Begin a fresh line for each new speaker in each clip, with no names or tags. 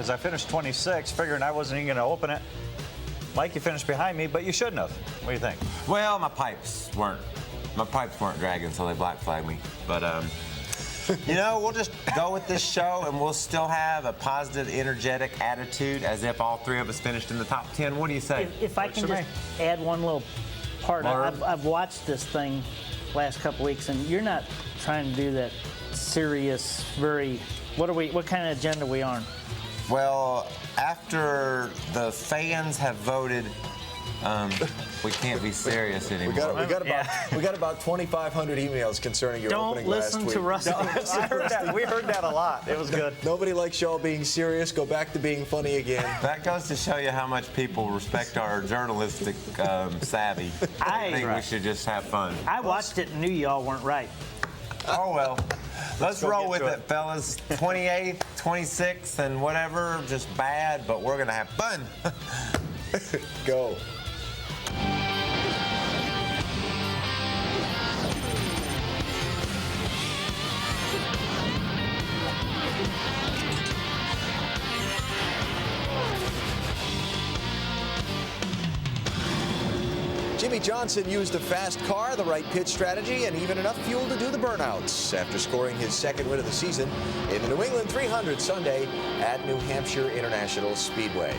Because I finished 26, figuring I wasn't even going to open it. Mike, you finished behind me, but you shouldn't have. What do you think?
Well, my pipes weren't dragging, so they black flagged me. But you know, we'll just go with this show, and we'll still have a positive, energetic attitude as if all three of us finished in the top 10. What do you say?
If I can just add one little part, I've watched this thing last couple weeks, and you're not trying to do that serious, what kind of agenda are we on?
Well, after the fans have voted, we can't be serious anymore.
We got about 2,500 emails concerning your opening last week.
Don't listen to Rusty.
I heard that. We heard that a lot. It was good.
Nobody likes y'all being serious. Go back to being funny again.
That goes to show you how much people respect our journalistic savvy. I think we should just have fun.
I watched it and knew y'all weren't right.
Oh, well. Let's roll with it, fellas. 28th, 26th, and whatever, just bad, but we're going to have fun.
Go. Jimmy Johnson used a fast car, the right pit strategy, and even enough fuel to do the burnouts after scoring his second win of the season in the New England 300 Sunday at New Hampshire International Speedway.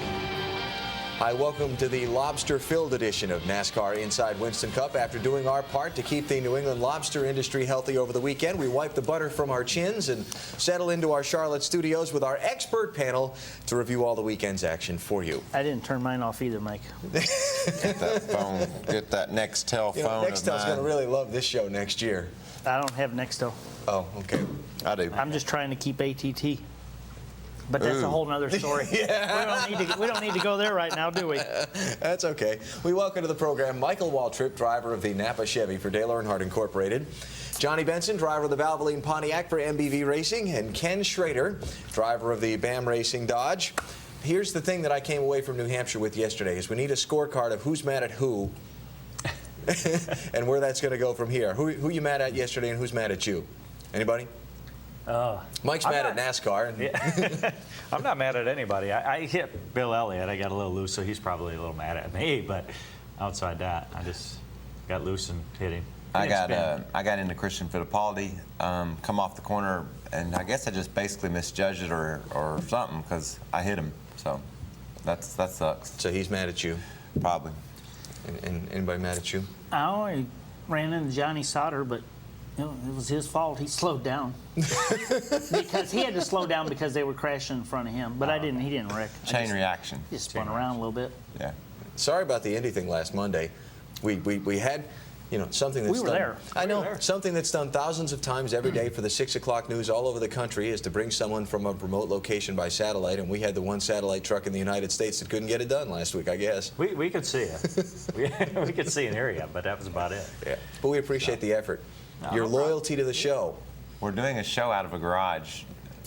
Hi, welcome to the lobster-filled edition of NASCAR Inside Winston Cup. After doing our part to keep the New England lobster industry healthy over the weekend, we wipe the butter from our chins and settle into our Charlotte studios with our expert panel to review all the weekend's action for you.
I didn't turn mine off either, Mike.
Get that phone, get that Nextel phone.
Nextel's going to really love this show next year.
I don't have Nextel.
Oh, okay.
I do.
I'm just trying to keep ATT. But that's a whole nother story.
Yeah.
We don't need to go there right now, do we?
That's okay. We welcome to the program Michael Waltrip, driver of the Napa Chevy for Dale Earnhardt Incorporated. Johnny Benson, driver of the Valvoline Pontiac for MBV Racing. And Ken Schrader, driver of the BAM Racing Dodge. Here's the thing that I came away from New Hampshire with yesterday is we need a scorecard of who's mad at who and where that's going to go from here. Who you mad at yesterday and who's mad at you? Anybody? Mike's mad at NASCAR.
Yeah. I'm not mad at anybody. I hit Bill Elliott. I got a little loose, so he's probably a little mad at me. But outside that, I just got loose and hit him.
I got into Christian Fittipaldi, come off the corner, and I guess I just basically misjudged it or something because I hit him. So that sucks.
So he's mad at you?
Probably.
And anybody mad at you?
I only ran into Johnny Sauter, but it was his fault. He slowed down because he had to slow down because they were crashing in front of him. But he didn't wreck.
Chain reaction.
Just spun around a little bit.
Yeah.
Sorry about the Indy thing last Monday. We had, something that's
we were there.
I know something that's done thousands of times every day for the 6 o'clock news all over the country is to bring someone from a remote location by satellite, and we had the one satellite truck in the United States that couldn't get it done last week, I guess.
We could see it. we could see an area, but that was about it.
Yeah, but we appreciate the effort. Your loyalty to the show.
We're doing a show out of a garage.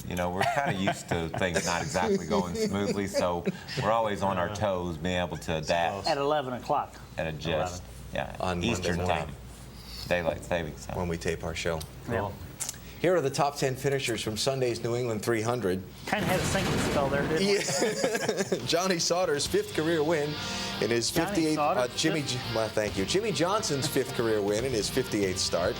We're kind of used to things not exactly going smoothly, so we're always on our toes, being able to adapt.
At 11 o'clock.
And adjust. Yeah,
on
Eastern
Monday
time. Daylight savings time.
When we tape our show.
Cool.
Here are the top 10 finishers from Sunday's New England 300.
Kind of had a sinking spell there, didn't it?
Yeah. Johnny Sauter's 5th career win in his 58th. Thank you. Jimmy Johnson's 5th career win in his 58th start.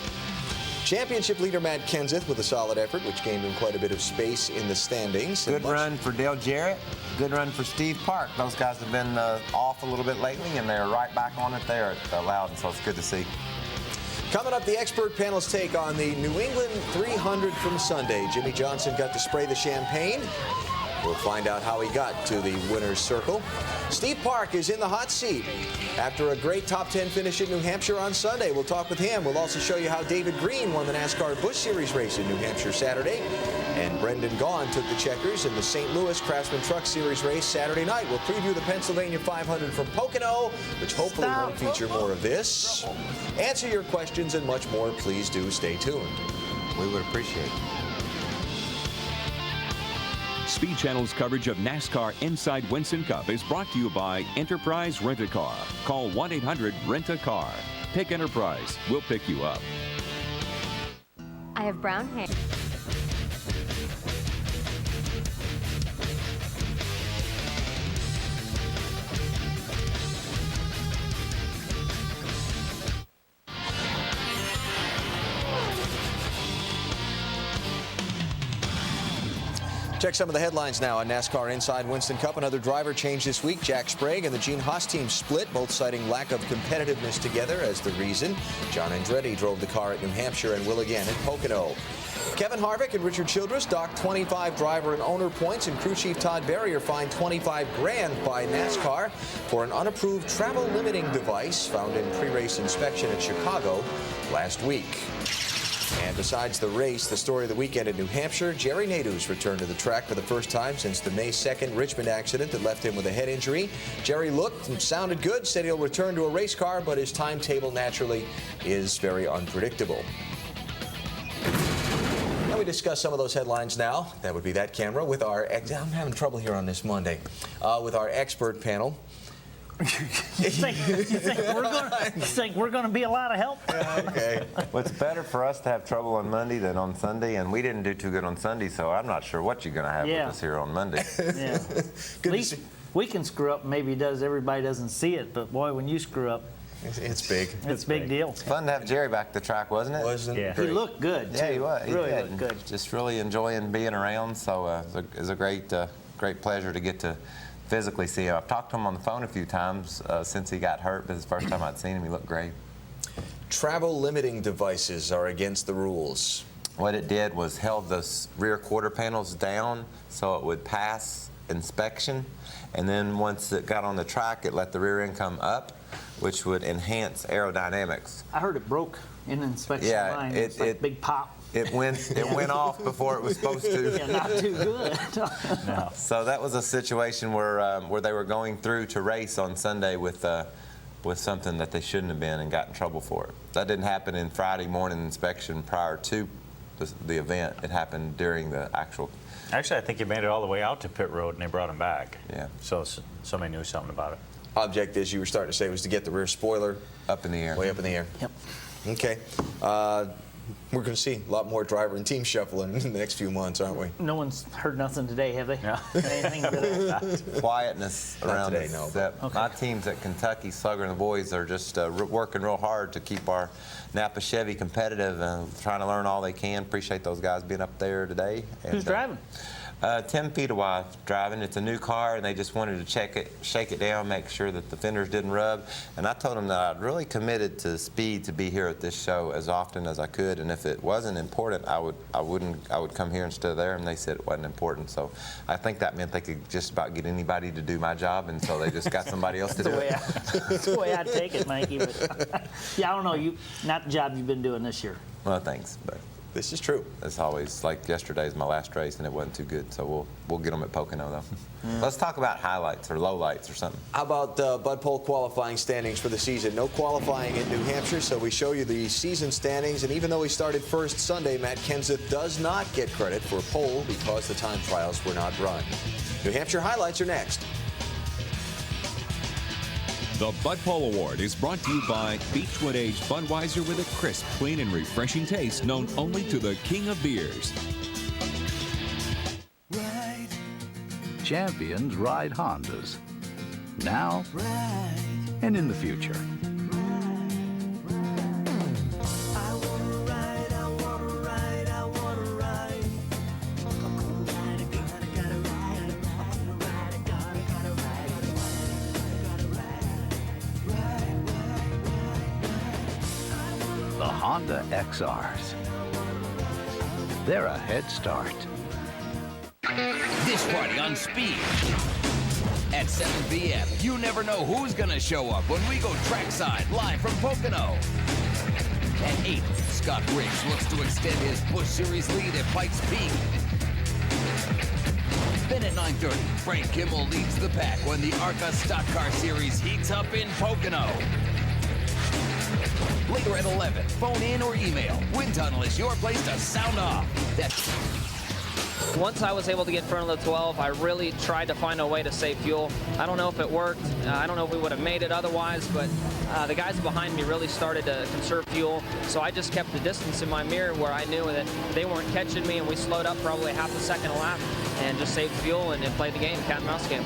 Championship leader Matt Kenseth with a solid effort, which gained him quite a bit of space in the standings.
Good run for Dale Jarrett. Good run for Steve Park. Those guys have been off a little bit lately, and they're right back on it there at Loudon, so it's good to see.
Coming up, the expert panel's take on the New England 300 from Sunday. Jimmy Johnson got to spray the champagne. We'll find out how he got to the winner's circle. Steve Park is in the hot seat after a great top 10 finish in New Hampshire on Sunday. We'll talk with him. We'll also show you how David Green won the NASCAR Busch Series race in New Hampshire Saturday. And Brendan Gaughan took the checkers in the St. Louis Craftsman Truck Series race Saturday night. We'll preview the Pennsylvania 500 from Pocono, which hopefully won't feature more of this. Answer your questions and much more. Please do stay tuned.
We would appreciate it.
Speed Channel's coverage of NASCAR Inside Winston Cup is brought to you by Enterprise Rent-A-Car. Call 1-800-RENT-A-CAR. Pick Enterprise. We'll pick you up.
I have brown hair.
Check some of the headlines now on NASCAR Inside Winston Cup. Another driver change this week. Jack Sprague and the Gene Haas team split, both citing lack of competitiveness together as the reason. John Andretti drove the car at New Hampshire and will again at Pocono. Kevin Harvick and Richard Childress docked 25 driver and owner points, and crew chief Todd Berry are fined $25 grand by NASCAR for an unapproved travel limiting device found in pre-race inspection at Chicago last week. And besides the race, the story of the weekend in New Hampshire, Jerry Nadeau's returned to the track for the first time since the May 2nd Richmond accident that left him with a head injury. Jerry looked and sounded good, said he'll return to a race car, but his timetable naturally is very unpredictable. Now we discuss some of those headlines now. That would be that camera with our, I'm having trouble here on this Monday, with our expert panel.
You think we're going to be a lot of help?
Okay.
Well, it's better for us to have trouble on Monday than on Sunday, and we didn't do too good on Sunday, so I'm not sure what you're going to have with us here on Monday.
Yeah. At least we can screw up. Maybe everybody doesn't see it, but boy, when you screw up,
it's big.
It's a big deal.
It's fun to have Jerry back at the track, wasn't it?
Yeah. He looked good, too.
Yeah, he was.
Really looked good.
Just really enjoying being around, so it was a great pleasure to get to physically see him. I've talked to him on the phone a few times since he got hurt, but it's the first time I'd seen him. He looked great.
Travel limiting devices are against the rules.
What it did was held the rear quarter panels down so it would pass inspection, and then once it got on the track, it let the rear end come up, which would enhance aerodynamics.
I heard it broke in the inspection line. It's like a big pop.
It went off before it was supposed to.
Yeah, not too good.
No.
So that was a situation where they were going through to race on Sunday with something that they shouldn't have been and got in trouble for it. That didn't happen in Friday morning inspection prior to the event. It happened during the actual.
Actually, I think he made it all the way out to pit road, and they brought him back.
Yeah.
So somebody knew something about it.
Object, as you were starting to say, was to get the rear spoiler
Up in the air.
way up in the air.
Yep.
Okay. We're going to see a lot more driver and team shuffling in the next few months, aren't we?
No one's heard nothing today, have they?
No.
Anything really?
Quietness
Not
around
today,
us.
no,
That
Okay.
My teams at Kentucky, Slugger and the boys are just working real hard to keep our Napa Chevy competitive and trying to learn all they can. Appreciate those guys being up there today. And,
Who's driving?
Tim Peterwife driving. It's a new car, and they just wanted to check it, shake it down, make sure that the fenders didn't rub. And I told them that I'd really committed to speed to be here at this show as often as I could. And if it wasn't important, I would come here instead of there. And they said it wasn't important. So I think that meant they could just about get anybody to do my job, and so they just got somebody else to do it.
That's the way I take it, Mikey. But yeah, I don't know. Not the job you've been doing this year.
Well, thanks, but.
This is true.
It's always like yesterday's my last race, and it wasn't too good. So we'll get them at Pocono though. Let's talk about highlights or lowlights or something.
How about Bud Pole qualifying standings for the season? No qualifying in New Hampshire, so we show you the season standings. And even though he started first Sunday, Matt Kenseth does not get credit for pole because the time trials were not run. New Hampshire highlights are next.
The Bud Pole Award is brought to you by Beechwood Aged Budweiser with a crisp, clean, and refreshing taste known only to the king of beers.
Champions ride Hondas. Now and in the future. The Honda XRs. They're a head start.
This Friday on Speed at 7 p.m. You never know who's going to show up when we go trackside live from Pocono. At 8, Scott Briggs looks to extend his Busch Series lead at Pikes Peak. Then at 9:30, Frank Kimmel leads the pack when the ARCA Stock Car Series heats up in Pocono. Later at 11, phone in or email. Wind Tunnel is your place to sound off.
Once I was able to get in front of the 12, I really tried to find a way to save fuel. I don't know if it worked. I don't know if we would have made it otherwise, but the guys behind me really started to conserve fuel. So I just kept the distance in my mirror where I knew that they weren't catching me, and we slowed up probably half a second a lap and just saved fuel and played the game, cat and mouse game.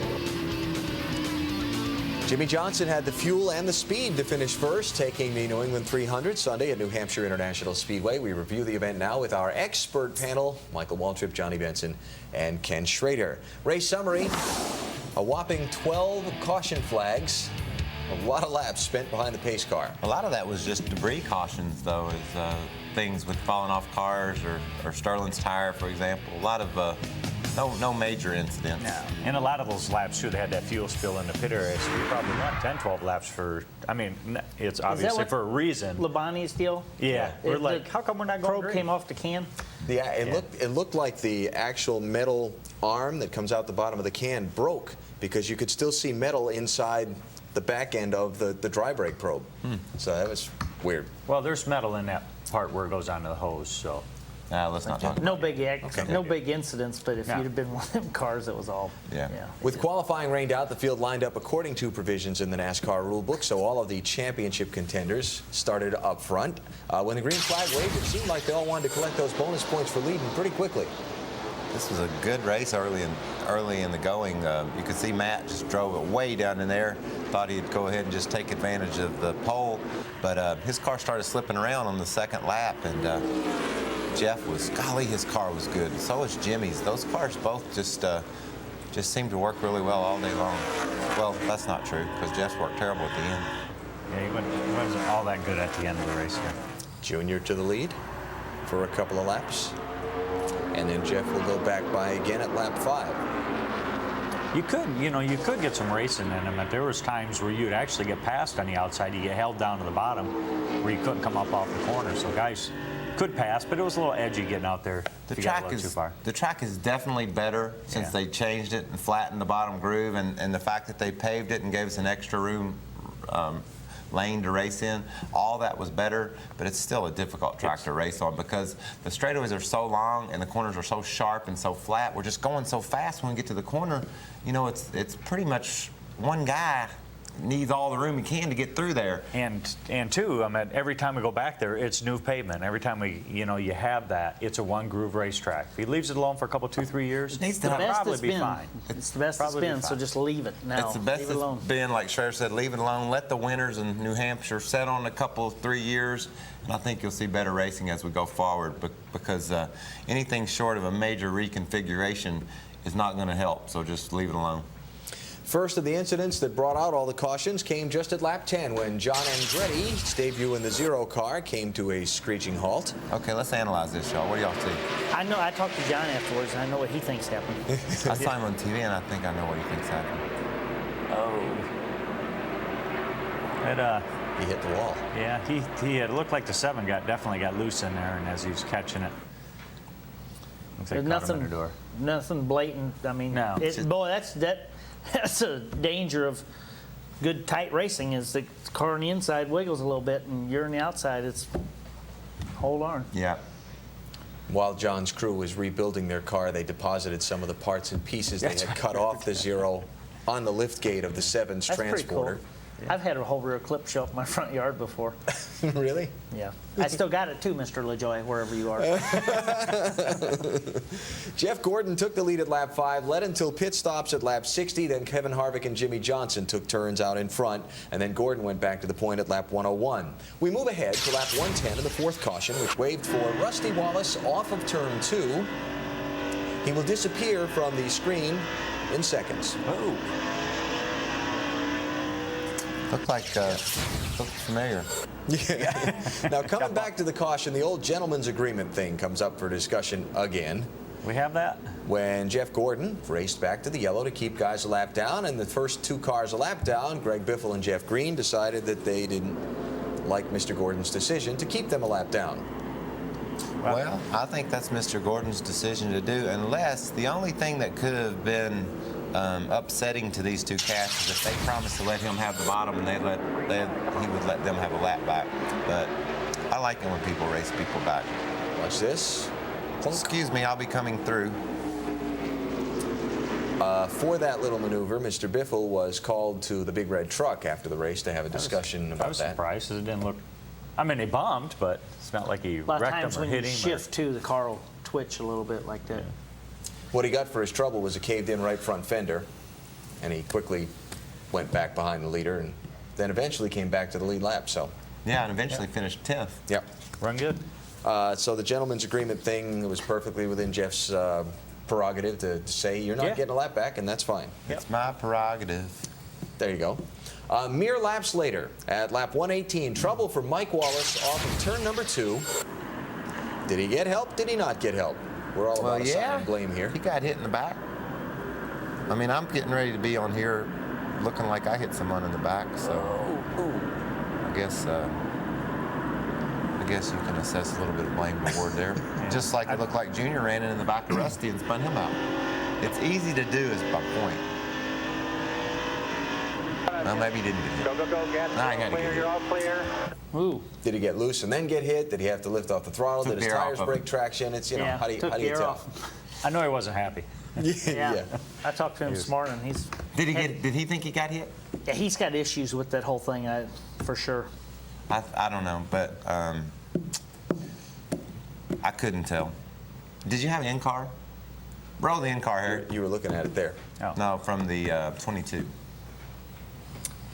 Jimmy Johnson had the fuel and the speed to finish first, taking the New England 300 Sunday at New Hampshire International Speedway. We review the event now with our expert panel, Michael Waltrip, Johnny Benson, and Ken Schrader. Race summary, a whopping 12 caution flags, a lot of laps spent behind the pace car.
A lot of that was just debris cautions, though, as things with falling off cars or Sterling's tire, for example. A lot of no major incidents.
No. And a lot of those laps, too, they had that fuel spill in the pit area, so we probably went 10, 12 laps for, I mean, it's obviously for a reason.
Labonte's deal?
Yeah. We're like, how come we're not going
probe
green?
came off the can?
Yeah, it looked like the actual metal arm that comes out the bottom of the can broke because you could still see metal inside the back end of the dry brake probe. So that was weird.
Well, there's metal in that part where it goes onto the hose, so.
Let's not talk
No
about
big no big incidents, but if
No.
you'd have been one of them cars, it was all.
Yeah.
With qualifying rained out, the field lined up according to provisions in the NASCAR rulebook, so all of the championship contenders started up front. When the green flag waved, it seemed like they all wanted to collect those bonus points for leading pretty quickly.
This was a good race early in the going. You could see Matt just drove it way down in there. Thought he'd go ahead and just take advantage of the pole, but his car started slipping around on the second lap, and Jeff was, golly, his car was good. So was Jimmy's. Those cars both just seemed to work really well all day long. Well, that's not true, because Jeff's worked terrible at the end.
Yeah, he wasn't all that good at the end of the race here.
Junior to the lead for a couple of laps. And then Jeff will go back by again at lap 5.
You could get some racing in him. But there was times where you'd actually get passed on the outside. You get held down to the bottom where you couldn't come up off the corner. So guys could pass, but it was a little edgy getting out there.
The track is definitely better since they changed it and flattened the bottom groove, and the fact that they paved it and gave us an extra room lane to race in, all that was better, but it's still a difficult track to race on because the straightaways are so long and the corners are so sharp and so flat. We're just going so fast when we get to the corner. You know, it's pretty much one guy needs all the room he can to get through there.
And two, I mean, every time we go back there, it's new pavement. Every time you have that, it's a one groove racetrack. If he leaves it alone for a couple, 2-3 years,
It needs to
it'll
have-
probably be fine.
It's the best it's
Probably be
been, so
fine.
just leave it now.
It's the best
leave it alone.
it's been, like Schrader said, leave it alone. Let the winners in New Hampshire set on a couple, 3 years, and I think you'll see better racing as we go forward because anything short of a major reconfiguration is not going to help, so just leave it alone.
First of the incidents that brought out all the cautions came just at lap 10 when John Andretti's debut in the Zero car came to a screeching halt.
Okay, let's analyze this, y'all. What do y'all see?
I know. I talked to John afterwards, and I know what he thinks happened.
I saw him on TV, and I think I know what he thinks happened.
Oh.
He hit the wall.
Yeah, it looked like the 7 definitely got loose in there, and as he was catching it, looks like
There's
caught him in the door.
nothing blatant. I mean,
No.
boy, that's a danger of good tight racing. Is the car on the inside wiggles a little bit, and you're on the outside. It's hold on.
Yeah.
While John's crew was rebuilding their car, they deposited some of the parts and pieces they had cut off the Zero on the lift gate of the 7's
That's pretty cool.
transporter.
I've had a whole rear clip show up in my front yard before.
Really?
Yeah. I still got it too, Mr. LaJoy, wherever you are.
Jeff Gordon took the lead at lap 5, led until pit stops at lap 60. Then Kevin Harvick and Jimmy Johnson took turns out in front, and then Gordon went back to the point at lap 101. We move ahead to lap 110 of the 4th caution, which waved for Rusty Wallace off of turn 2. He will disappear from the screen in seconds.
Oh.
Looked familiar.
Yeah. Now, coming back to the caution, the old gentleman's agreement thing comes up for discussion again.
We have that?
When Jeff Gordon raced back to the yellow to keep guys a lap down, and the first 2 cars a lap down, Greg Biffle and Jeff Green decided that they didn't like Mr. Gordon's decision to keep them a lap down.
Well, I think that's Mr. Gordon's decision to do, unless the only thing that could have been upsetting to these 2 cats is if they promised to let him have the bottom and he would let them have a lap back. But I like it when people race people back.
Watch this.
Excuse me, I'll be coming through.
For that little maneuver, Mr. Biffle was called to the big red truck after the race to have a discussion about
I was
that.
surprised 'cause it didn't look. I mean, they bumped, but it's not like he
A lot of
wrecked
times
him or
when you
hit him.
shift too, the car will twitch a little bit like that.
What he got for his trouble was a caved-in right front fender, and he quickly went back behind the leader and then eventually came back to the lead lap. So
Yeah, and eventually finished 10th.
yep.
Run good.
So the gentleman's agreement thing was perfectly within Jeff's prerogative to say you're not
Yeah.
getting a lap back, and that's fine.
It's my prerogative.
There you go. Mere laps later, at lap 118, trouble for Mike Wallace off of turn number 2. Did he get help? Did he not get help? We're all about assigning blame here.
He got hit in the back. I mean, I'm getting ready to be on here looking like I hit someone in the back, so I guess you can assess a little bit of blame reward there. Just like it looked like Junior ran in the back of Rusty and spun him out. It's easy to do is my point. Well, maybe he didn't get hit.
Go, gas.
Nah, he had to get hit.
You're all clear.
Ooh.
Did he get loose and then get hit? Did he have to lift off the throttle?
Took
Did his
the air
tires
off of
break
him.
traction? It's, you know, how do you
took the air
tell?
off.
I know he wasn't happy.
Yeah. I talked to him this morning.
Did he think he got hit?
Yeah, he's got issues with that whole thing, for sure.
I don't know, but I couldn't tell. Did you have an in-car? Roll the in-car, Harry.
You were looking at it there.
Oh.
No, from the 22.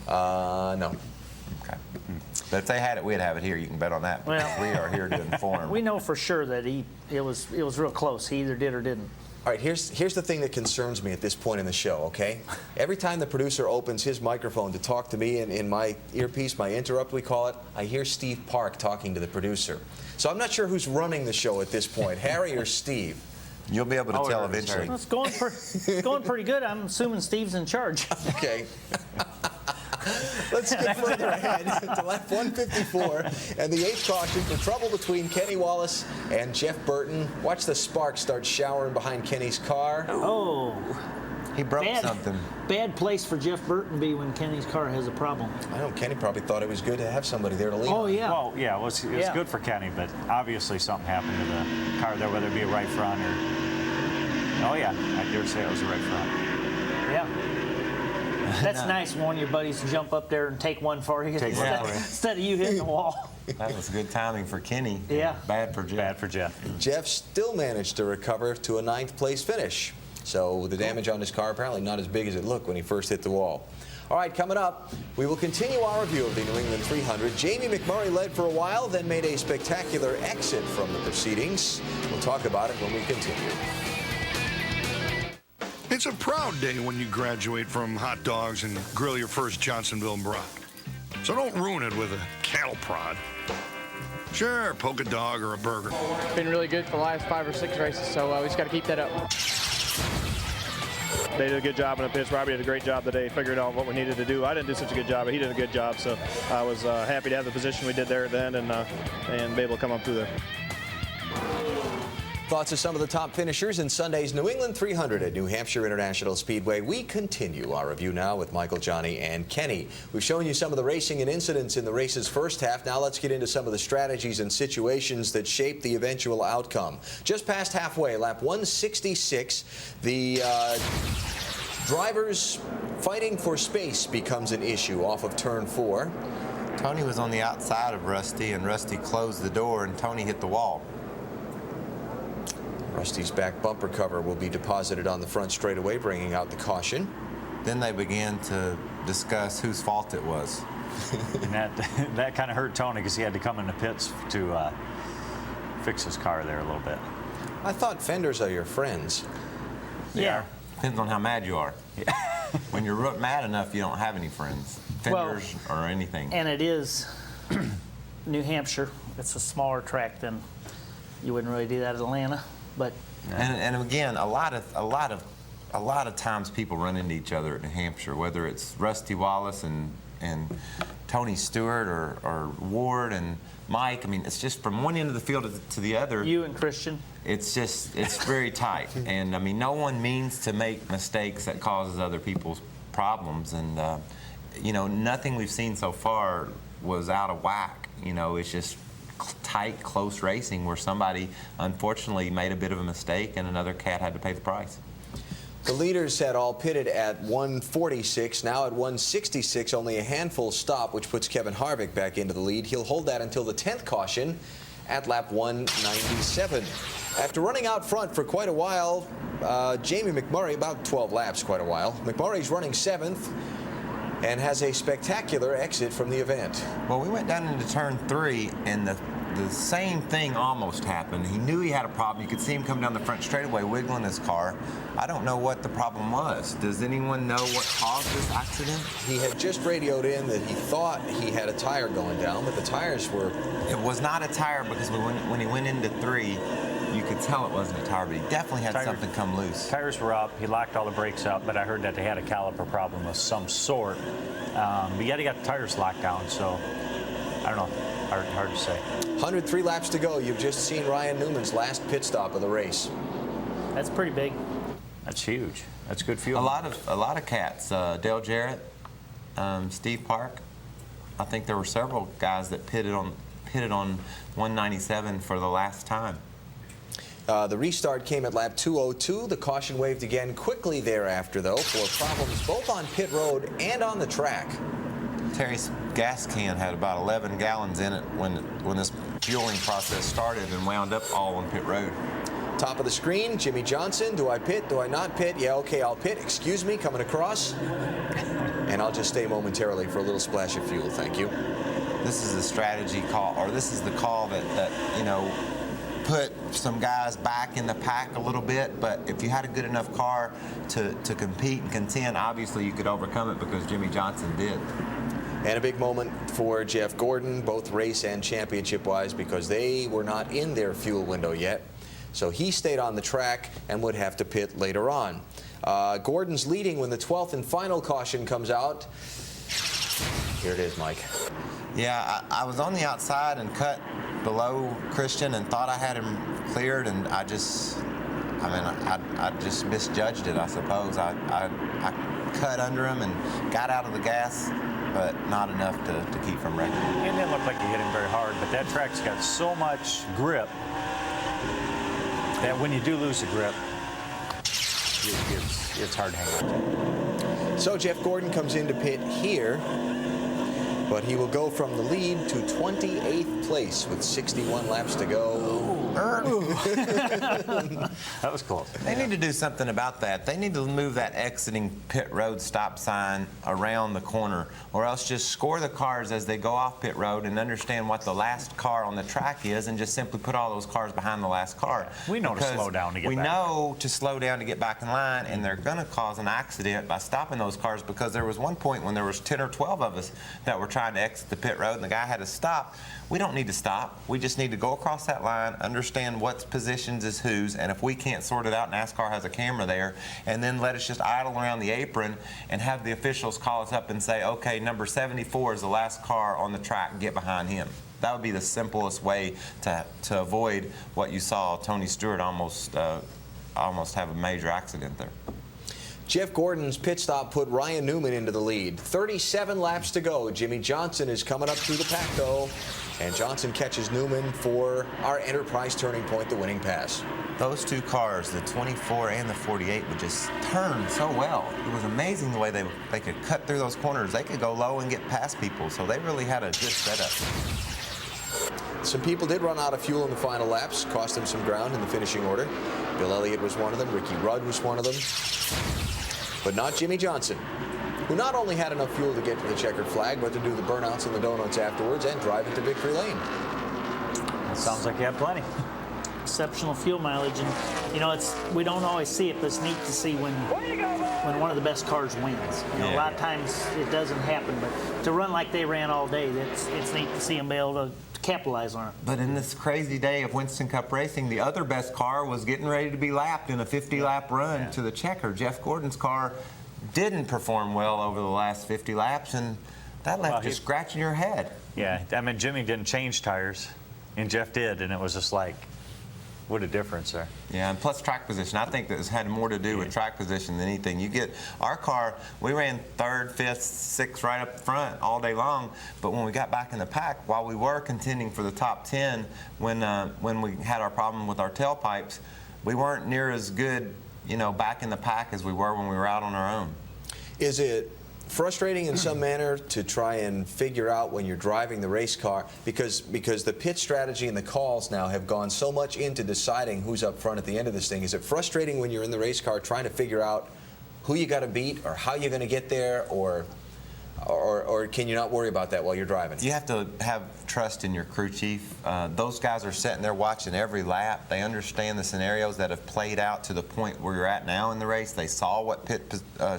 No.
Okay. But if they had it, we'd have it here. You can bet on that.
Well,
we are here to inform.
We know for sure that it was real close. He either did or didn't.
All right, here's the thing that concerns me at this point in the show, okay? Every time the producer opens his microphone to talk to me in my earpiece, my interrupt we call it, I hear Steve Park talking to the producer. So I'm not sure who's running the show at this point, Harry or Steve.
You'll be able to tell eventually.
Well, it's going pretty good. I'm assuming Steve's in charge.
Okay. Let's get further ahead to lap 154 and the 8th caution for trouble between Kenny Wallace and Jeff Burton. Watch the sparks start showering behind Kenny's car.
Oh.
He broke something.
Bad place for Jeff Burton be when Kenny's car has a problem.
I know Kenny probably thought it was good to have somebody there to lean on.
Oh, yeah.
Well, yeah, it was good for Kenny, but obviously something happened to the car there, whether it be a right front or... Oh, yeah, I dare say it was a right front.
Yeah. That's nice when one of your buddies jump up there and take one for you instead of you hitting the wall.
That was good timing for Kenny.
Yeah.
Bad for Jeff.
Bad for Jeff.
Jeff still managed to recover to a 9th place finish. So the damage on his car apparently not as big as it looked when he first hit the wall. All right, coming up, we will continue our review of the New England 300. Jamie McMurray led for a while, then made a spectacular exit from the proceedings. We'll talk about it when we continue.
It's a proud day when you graduate from hot dogs and grill your first Johnsonville brat. So don't ruin it with a cattle prod. Sure, poke a dog or a burger.
Been really good for the last 5 or 6 races, so we just got to keep that up.
They did a good job in the pits. Robbie did a great job today, figured out what we needed to do. I didn't do such a good job, but he did a good job, so I was happy to have the position we did there at the end and be able to come up through there.
Thoughts of some of the top finishers in Sunday's New England 300 at New Hampshire International Speedway. We continue our review now with Michael, Johnny, and Kenny. We've shown you some of the racing and incidents in the race's first half. Now let's get into some of the strategies and situations that shape the eventual outcome. Just past halfway, lap 166, the drivers fighting for space becomes an issue off of turn 4.
Tony was on the outside of Rusty, and Rusty closed the door, and Tony hit the wall.
Rusty's back bumper cover will be deposited on the front straightaway, bringing out the caution.
Then they began to discuss whose fault it was.
And that kind of hurt Tony because he had to come in the pits to fix his car there a little bit.
I thought fenders are your friends.
Yeah.
Depends on how mad you are. Yeah. When you're mad enough, you don't have any friends. Fenders or anything.
And it is New Hampshire. It's a smaller track than you wouldn't really do that at Atlanta. But
and again, a lot of times people run into each other at New Hampshire, whether it's Rusty Wallace and Tony Stewart or Ward and Mike. I mean, it's just from one end of the field to the other.
You and Christian.
It's very tight. And I mean, no one means to make mistakes that causes other people's problems. And you know, nothing we've seen so far was out of whack. You know, it's just tight, close racing where somebody unfortunately made a bit of a mistake and another cat had to pay the price.
The leaders had all pitted at 146. Now at 166, only a handful stop, which puts Kevin Harvick back into the lead. He'll hold that until the 10th caution at lap 197. After running out front for quite a while, Jamie McMurray, about 12 laps, quite a while. McMurray's running 7th. and has a spectacular exit from the event.
Well, we went down into turn 3, and the same thing almost happened. He knew he had a problem. You could see him come down the front straightaway wiggling his car. I don't know what the problem was. Does anyone know what caused this accident?
He had just radioed in that he thought he had a tire going down, but the tires were...
It was not a tire, because when he went into 3, you could tell it wasn't a tire, but he definitely had something come loose.
Tires were up. He locked all the brakes up, but I heard that they had a caliper problem of some sort. But yet he got the tires locked down, so I don't know. Hard to say.
103 laps to go. You've just seen Ryan Newman's last pit stop of the race.
That's pretty big.
That's huge. That's good fuel.
A lot of cats. Dale Jarrett, Steve Park. I think there were several guys that pitted on 197 for the last time.
The restart came at lap 202. The caution waved again quickly thereafter, though, for problems both on pit road and on the track.
Terry's gas can had about 11 gallons in it when this fueling process started, and wound up all on pit road.
Top of the screen, Jimmy Johnson. Do I pit? Do I not pit? Yeah, okay, I'll pit. Excuse me, coming across. And I'll just stay momentarily for a little splash of fuel, thank you.
This is a strategy call, or this is the call that you know, put some guys back in the pack a little bit, but if you had a good enough car to compete and contend, obviously you could overcome it, because Jimmy Johnson did.
And a big moment for Jeff Gordon, both race and championship-wise, because they were not in their fuel window yet. So he stayed on the track and would have to pit later on. Gordon's leading when the 12th and final caution comes out. Here it is, Mike.
Yeah, I was on the outside and cut below Christian and thought I had him cleared, and I just misjudged it, I suppose. I cut under him and got out of the gas, but not enough to keep from wrecking.
It didn't look like he hit him very hard, but that track's got so much grip that when you do lose the grip, it's hard to hang on to.
So Jeff Gordon comes into pit here, but he will go from the lead to 28th place with 61 laps to go.
That was close.
They need to do something about that. They need to move that exiting pit road stop sign around the corner, or else just score the cars as they go off pit road and understand what the last car on the track is, and just simply put all those cars behind the last car.
We know to slow down to get back.
We know to slow down to get back in line, and they're going to cause an accident by stopping those cars, because there was one point when there was 10 or 12 of us that were trying to exit the pit road, and the guy had to stop. We don't need to stop. We just need to go across that line, understand what positions is whose, and if we can't sort it out, NASCAR has a camera there, and then let us just idle around the apron and have the officials call us up and say, okay, number 74 is the last car on the track, get behind him. That would be the simplest way to avoid what you saw Tony Stewart almost have a major accident there.
Jeff Gordon's pit stop put Ryan Newman into the lead. 37 laps to go. Jimmy Johnson is coming up through the pack, though, and Johnson catches Newman for our Enterprise turning point, the winning pass.
Those two cars, the 24 and the 48, would just turn so well. It was amazing the way they could cut through those corners. They could go low and get past people, so they really had a good setup.
Some people did run out of fuel in the final laps, cost them some ground in the finishing order. Bill Elliott was one of them. Ricky Rudd was one of them. But not Jimmy Johnson, who not only had enough fuel to get to the checkered flag, but to do the burnouts and the donuts afterwards and drive into victory lane.
That sounds like you have plenty.
Exceptional fuel mileage, and you know, we don't always see it, but it's neat to see when one of the best cars wins. You know, a lot of times it doesn't happen, but to run like they ran all day, it's neat to see them be able to capitalize on it.
But in this crazy day of Winston Cup racing, the other best car was getting ready to be lapped in a 50-lap run to the checker. Jeff Gordon's car didn't perform well over the last 50 laps, and that left you scratching your head.
Yeah, I mean, Jimmy didn't change tires, and Jeff did, and it was just like, what a difference there.
Yeah, and plus track position. I think this had more to do with track position than anything. You get our car, we ran 3rd, 5th, 6th right up front all day long, but when we got back in the pack, while we were contending for the top 10 when we had our problem with our tailpipes, we weren't near as good, you know, back in the pack as we were when we were out on our own.
Is it frustrating in some manner to try and figure out when you're driving the race car, because the pit strategy and the calls now have gone so much into deciding who's up front at the end of this thing? Is it frustrating when you're in the race car trying to figure out who you got to beat or how you're going to get there, or Or can you not worry about that while you're driving?
You have to have trust in your crew chief. Those guys are sitting there watching every lap. They understand the scenarios that have played out to the point where you're at now in the race. They saw what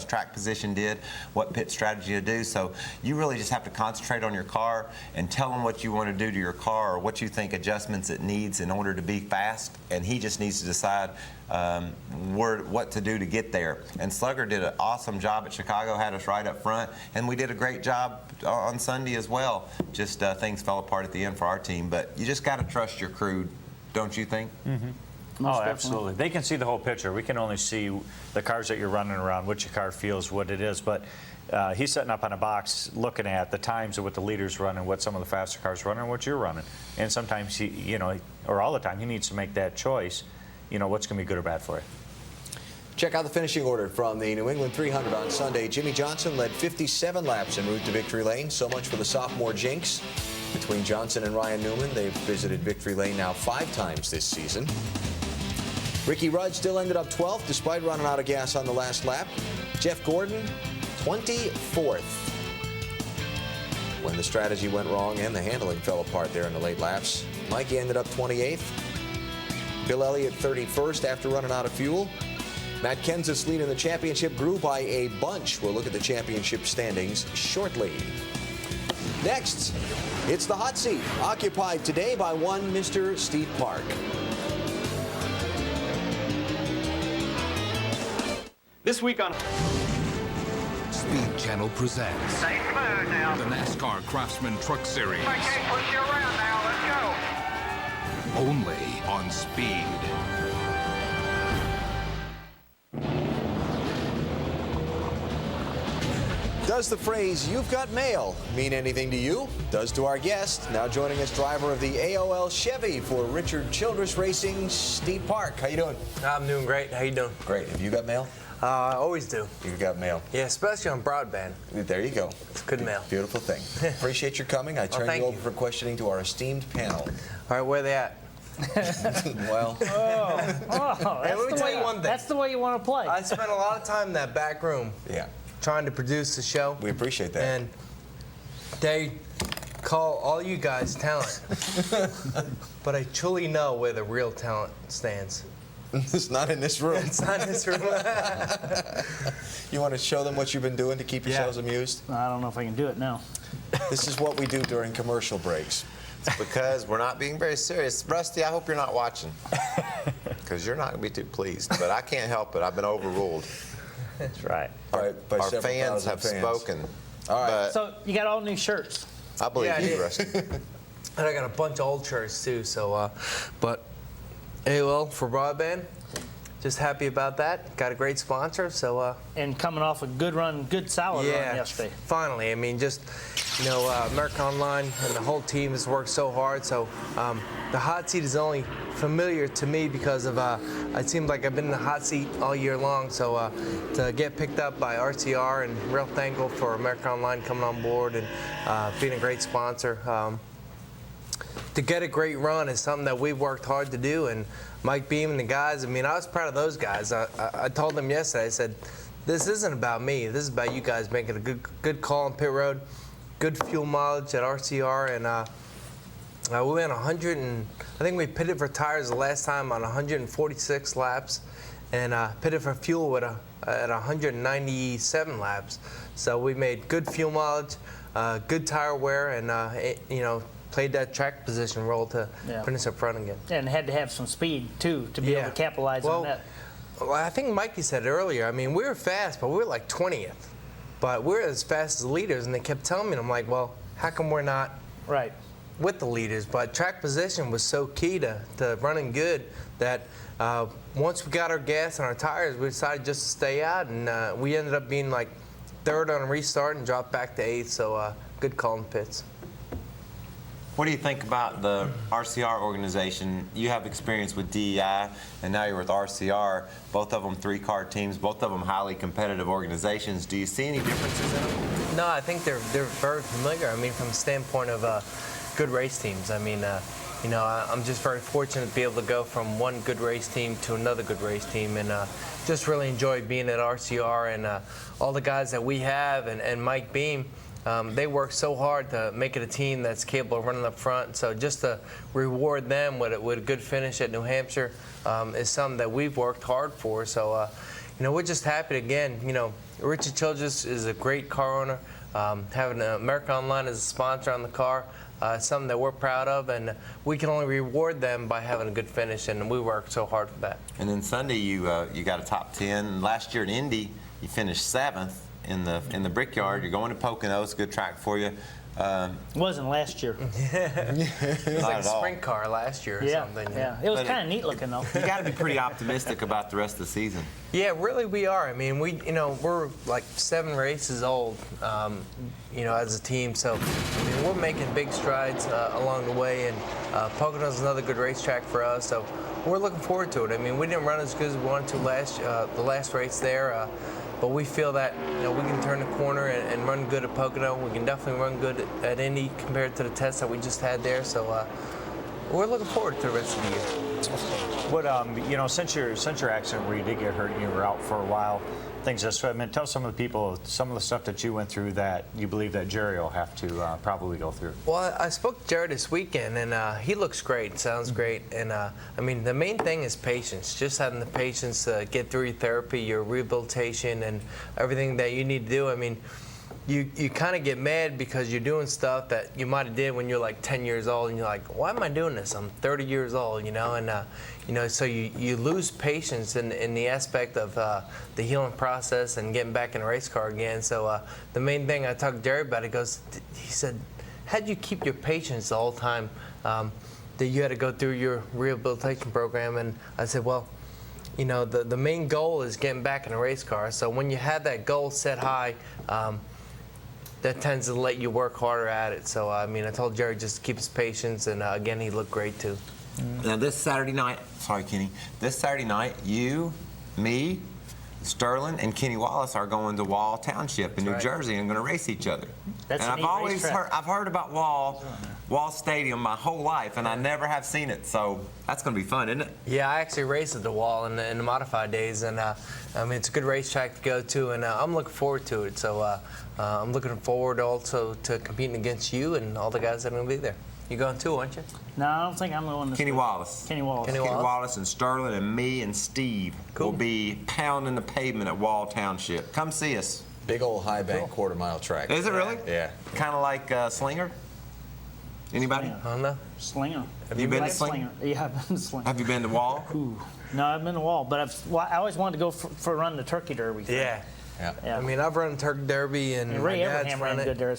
track position did, what pit strategy to do. So you really just have to concentrate on your car and tell them what you want to do to your car or what you think adjustments it needs in order to be fast. And he just needs to decide what to do to get there. And Slugger did an awesome job at Chicago, had us right up front, and we did a great job on Sunday as well. Just things fell apart at the end for our team, but you just got to trust your crew, don't you think?
Mm-hmm. Oh, absolutely. They can see the whole picture. We can only see the cars that you're running around, what your car feels, what it is, but he's setting up on a box looking at the times of what the leaders run and what some of the faster cars run and what you're running. And sometimes, he, or all the time, he needs to make that choice, what's going to be good or bad for you.
Check out the finishing order from the New England 300 on Sunday. Jimmy Johnson led 57 laps en route to victory lane. So much for the sophomore jinx. Between Johnson and Ryan Newman, they've visited victory lane now 5 times this season. Ricky Rudd still ended up 12th despite running out of gas on the last lap. Jeff Gordon, 24th. When the strategy went wrong and the handling fell apart there in the late laps. Mikey ended up 28th. Bill Elliott 31st after running out of fuel. Matt Kenseth's lead in the championship grew by a bunch. We'll look at the championship standings shortly. Next, it's the hot seat, occupied today by one Mr. Steve Park.
This week on
Speed Channel presents
the
NASCAR Craftsman Truck Series.
I can't push you around now. Let's go.
Only on Speed.
Does the phrase, "you've got mail," mean anything to you? Does to our guest. Now joining us, driver of the AOL Chevy for Richard Childress Racing, Steve Park. How you doing?
I'm doing great. How you doing?
Great. Have you got mail?
I always do.
You've got mail.
Yeah, especially on broadband.
There you go.
It's good mail.
Beautiful thing. Appreciate your coming. I turn
thank
you over
you.
for questioning to our esteemed panel.
All right, where are they at?
Well.
Hey, let me tell you one thing.
That's the way you want to play.
I spent a lot of time in that back room.
Yeah.
Trying to produce the show.
We appreciate that.
And they call all you guys talent. But I truly know where the real talent stands.
It's not in this room.
It's not in this room.
You want to show them what you've been doing to keep yourselves amused?
I don't know if I can do it now.
This is what we do during commercial breaks.
It's because we're not being very serious. Rusty, I hope you're not watching, because you're not going to be too pleased. But I can't help it. I've been overruled.
That's right.
All right, by
Our
several
fans
thousand
have
fans.
spoken.
All right.
But
So you got all new shirts.
I believe
Yeah, I
you,
did.
Rusty.
And I got a bunch of old shirts too. So, but AOL for broadband. Just happy about that. Got a great sponsor. So.
And coming off a good run, good solid run yesterday.
Finally. I mean, just, America Online and the whole team has worked so hard. So the hot seat is only familiar to me because of, it seems like I've been in the hot seat all year long. So to get picked up by RCR and real thankful for America Online coming on board and being a great sponsor. To get a great run is something that we've worked hard to do, and Mike Beam and the guys, I mean, I was proud of those guys. I told them yesterday, I said, this isn't about me. This is about you guys making a good call on pit road, good fuel mileage at RCR, and we went 100 and I think we pitted for tires the last time on 146 laps, and pitted for fuel at 197 laps. So we made good fuel mileage, good tire wear, and played that track position role to put us up front again.
And had to have some speed, too, to be able to capitalize on that.
Well, I think Mikey said it earlier. I mean, we were fast, but we were like 20th. But we were as fast as the leaders, and they kept telling me, and I'm like, well, how come we're not with the leaders? But track position was so key to running good that once we got our gas and our tires, we decided just to stay out, and we ended up being like 3rd on a restart and dropped back to 8th, so good call in pits.
What do you think about the RCR organization? You have experience with DEI, and now you're with RCR. Both of them 3-car teams, both of them highly competitive organizations. Do you see any differences in them?
No, I think they're very familiar. I mean, from the standpoint of good race teams. I mean, you know, I'm just very fortunate to be able to go from one good race team to another good race team, and just really enjoy being at RCR, and all the guys that we have, and Mike Beam. They work so hard to make it a team that's capable of running up front. So just to reward them with a good finish at New Hampshire is something that we've worked hard for. So, you know, we're just happy again. You know, Richard Childress is a great car owner. Having America Online as a sponsor on the car, something that we're proud of, and we can only reward them by having a good finish, and we work so hard for that.
And then Sunday, you got a top 10. Last year in Indy, you finished 7th. In the Brickyard. You're going to Pocono. It's a good track for you.
It wasn't last year.
It was like a sprint car last year or something.
Yeah, it was kind of neat looking though.
You got to be pretty optimistic about the rest of the season.
Yeah, really we are. I mean, we're like 7 races old, you know, as a team. So I mean, we're making big strides along the way, and Pocono's another good racetrack for us. So we're looking forward to it. I mean, we didn't run as good as we wanted to the last race there. But we feel that, you know, we can turn the corner and run good at Pocono. We can definitely run good at Indy compared to the test that we just had there. So we're looking forward to the rest of the year.
What you know, since your accident where you did get hurt and you were out for a while, things this way. I mean, tell some of the people some of the stuff that you went through that you believe that Jerry will have to probably go through.
Well, I spoke to Jerry this weekend, and he looks great, sounds great. And I mean, the main thing is patience, just having the patience to get through your therapy, your rehabilitation, and everything that you need to do. I mean, you kind of get mad because you're doing stuff that you might have did when you're like 10 years old, and you're like, why am I doing this? I'm 30 years old, you know, and you know, so you lose patience in the aspect of the healing process and getting back in a race car again. So the main thing I talked to Jerry about, he said, how'd you keep your patience the whole time that you had to go through your rehabilitation program? And I said, well, you know, the main goal is getting back in a race car. So when you have that goal set high, that tends to let you work harder at it. So, I mean, I told Jerry just to keep his patience, and again, he looked great too.
Now, this Saturday night, sorry, Kenny, this Saturday night, you, me, Sterling, and Kenny Wallace are going to Wall Township in New Jersey and going to race each other.
That's
and I've heard about Wall Stadium my whole life, and I never have seen it. So that's going to be fun, isn't it?
Yeah, I actually raced at the Wall in the modified days, and I mean, it's a good racetrack to go to, and I'm looking forward to it. So I'm looking forward also to competing against you and all the guys that are going to be there. You going too, aren't you?
No, I don't think I'm the one.
Kenny Wallace.
Kenny Wallace.
Kenny Wallace and Sterling and me and Steve will be pounding the pavement at Wall Township. Come see us.
Big old high bank quarter-mile track.
Is it really?
Yeah.
Kind of like Slinger? Anybody?
I don't know.
Slinger.
Have you been to Slinger?
Yeah, I've been to Slinger.
Have you been to Wall?
Ooh. No, I've been to Wall, but I always wanted to go for a run the Turkey Derby.
Yeah. I mean, I've run Turkey Derby, and
Ray
my dad's
Abraham
run
ran
it.
good there.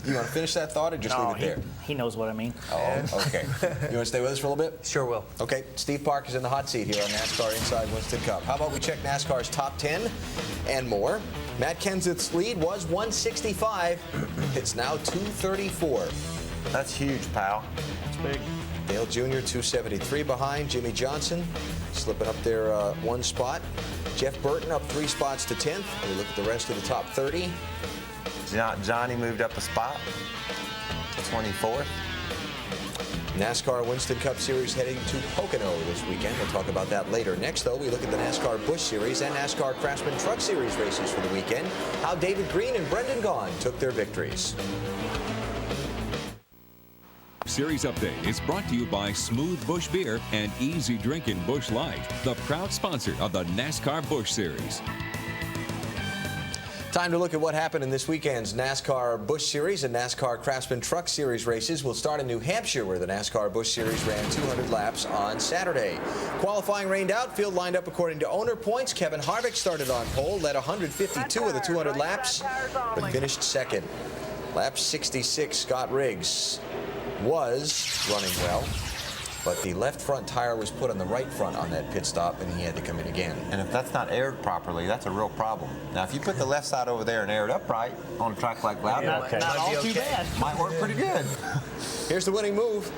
You want to finish that thought or just leave it there?
He knows what I mean.
Oh, okay. You want to stay with us for a little bit?
Sure will.
Okay, Steve Park is in the hot seat here on NASCAR Inside Winston Cup. How about we check NASCAR's top 10 and more? Matt Kenseth's lead was 165. It's now 234.
That's huge, pal.
It's big.
Dale Jr. 273 behind. Jimmy Johnson slipping up there one spot. Jeff Burton up 3 spots to 10th. We look at the rest of the top 30.
Johnny moved up a spot. 24th.
NASCAR Winston Cup Series heading to Pocono this weekend. We'll talk about that later. Next, though, we look at the NASCAR Busch Series and NASCAR Craftsman Truck Series races for the weekend. How David Green and Brendan Gaughan took their victories.
Series Update is brought to you by Smooth Busch Beer and Easy Drinking Busch Light, the proud sponsor of the NASCAR Busch Series.
Time to look at what happened in this weekend's NASCAR Busch Series and NASCAR Craftsman Truck Series races. We'll start in New Hampshire, where the NASCAR Busch Series ran 200 laps on Saturday. Qualifying rained out. Field lined up according to owner points. Kevin Harvick started on pole, led 152 of the 200 laps, but finished second. Lap 66, Scott Riggs was running well, but the left front tire was put on the right front on that pit stop, and he had to come in again.
And if that's not aired properly, that's a real problem. Now, if you put the left side over there and air it upright on a track like that,
not all too bad.
Might work pretty good.
Here's the winning move.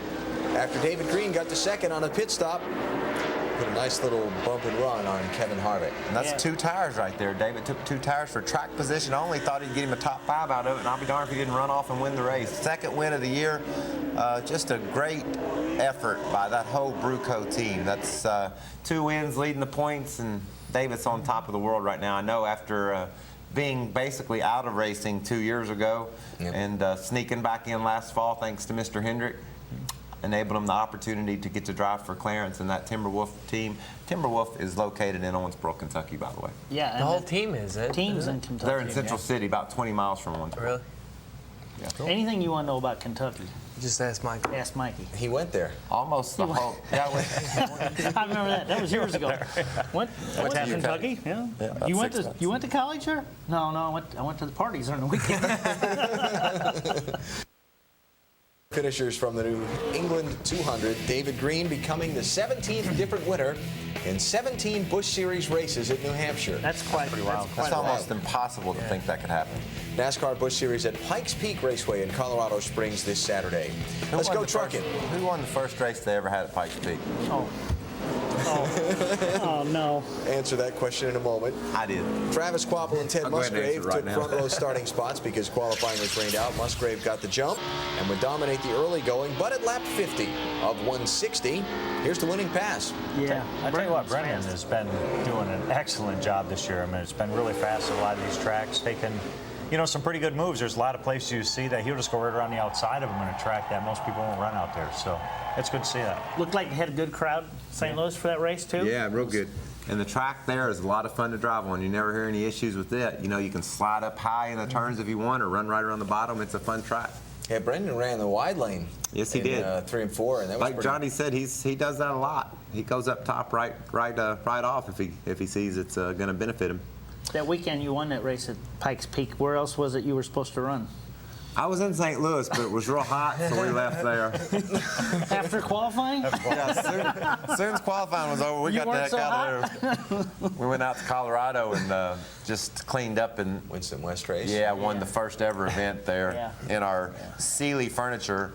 After David Green got to second on a pit stop, put a nice little bump and run on Kevin Harvick.
And that's 2 tires right there. David took 2 tires for track position. I only thought he'd get him a top 5 out of it, and I'll be darned if he didn't run off and win the race. Second win of the year. Just a great effort by that whole Bruco team. That's 2 wins leading the points, and David's on top of the world right now. I know after being basically out of racing 2 years ago and sneaking back in last fall thanks to Mr. Hendrick, enabled him the opportunity to get to drive for Clarence and that Timberwolf team. Timberwolf is located in Owensboro, Kentucky, by the way.
Yeah,
the whole team is it?
Team's in Kentucky.
They're in Central City, about 20 miles from Owensboro.
Really?
Yeah.
Anything you want to know about Kentucky?
Just ask Mikey.
Ask Mikey.
He went there.
Almost the whole. Yeah,
I remember that. That was years ago. Went to Kentucky. Yeah. You went to college there? No. I went to the parties on the weekend.
Finishers from the New England 200. David Green becoming the 17th different winner in 17 Busch Series races at New Hampshire.
That's quite pretty wild.
That's almost impossible to think that could happen.
NASCAR Busch Series at Pikes Peak Raceway in Colorado Springs this Saturday. Let's go trucking.
Who won the first race they ever had at Pikes Peak?
Oh, no.
Answer that question in a moment.
I did.
Travis Kvapil and Ted Musgrave took front row starting spots because qualifying was rained out. Musgrave got the jump and would dominate the early going, but at lap 50 of 160, here's the winning pass.
Yeah.
I tell you what, Brennan has been doing an excellent job this year. I mean, it's been really fast at a lot of these tracks, taking, you know, some pretty good moves. There's a lot of places you see that he'll just go right around the outside of him in a track that most people won't run out there. So it's good to see that.
Looked like they had a good crowd, St. Louis, for that race, too.
Yeah, real good. And the track there is a lot of fun to drive on. You never hear any issues with it. You know, you can slide up high in the turns if you want or run right around the bottom. It's a fun track.
Yeah, Brendan ran the wide lane.
Yes, he did.
3 and 4, and that was
like Johnny said, he does that a lot. He goes up top right off if he sees it's going to benefit him.
That weekend you won that race at Pikes Peak. Where else was it you were supposed to run?
I was in St. Louis, but it was real hot, so we left there.
After qualifying?
Yeah, as soon as qualifying was over, we got the heck out of there. We went out to Colorado and just cleaned up and
Winston West race.
Yeah, won the first ever event there in our Sealy Furniture